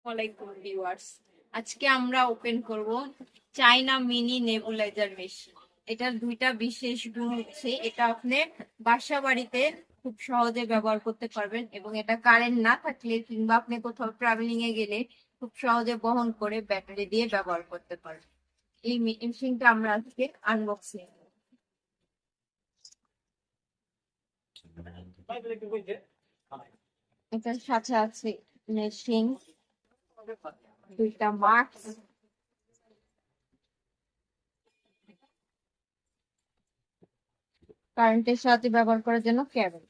ওয়ালাইকুম ভিউয়ার্স, আজকে আমরা ওপেন করব চাইনা মিনি নেবুলাইজার মেশিন। এটার দুইটা বিশেষ গুণ হচ্ছে এটা আপনি বাসা বাড়িতে খুব সহজে ব্যবহার করতে পারবেন এবং এটা কারেন্ট না থাকলে কিংবা আপনি কোথাও ট্রাভেলিং এ গেলে খুব সহজে বহন করে ব্যাটারি দিয়ে ব্যবহার করতে পারবেন। এই মেশিনটা আমরা আজকে আনবক্সিং। এটার সাথে আছে মেশিন, দুইটা মাস্ক, কারেন্টের সাথে ব্যবহার করার জন্য কেবল।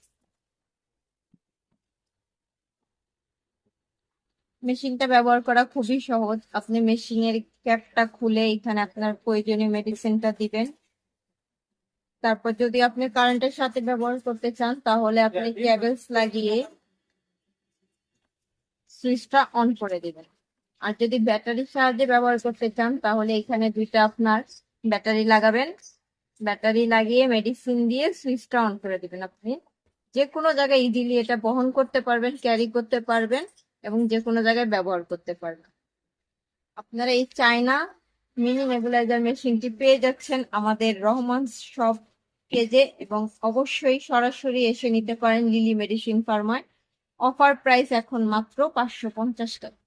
মেশিনটা ব্যবহার করা খুবই সহজ। আপনি মেশিনের ক্যাপটা খুলে এখানে আপনার প্রয়োজনীয় মেডিসিনটা দিবেন। তারপর যদি আপনি কারেন্টের সাথে ব্যবহার করতে চান তাহলে আপনি কেবলস লাগিয়ে সুইচটা অন করে দিবেন। আর যদি ব্যাটারির সাহায্যে ব্যবহার করতে চান তাহলে এখানে দুইটা আপনার ব্যাটারি লাগাবেন। ব্যাটারি লাগিয়ে মেডিসিন দিয়ে সুইচটা অন করে দিবেন। আপনি যে কোনো জায়গায় ইজিলি এটা বহন করতে পারবেন, ক্যারি করতে পারবেন এবং যে কোনো জায়গায় ব্যবহার করতে পারবেন। আপনারা এই চায়না মিনি নেবুলাইজার মেশিনটি পেয়ে যাচ্ছেন আমাদের রহমান শপ পেজে এবং অবশ্যই সরাসরি এসে নিতে পারেন লিলি মেডিসিন ফার্মায়। অফার প্রাইস এখন মাত্র 550 টাকা।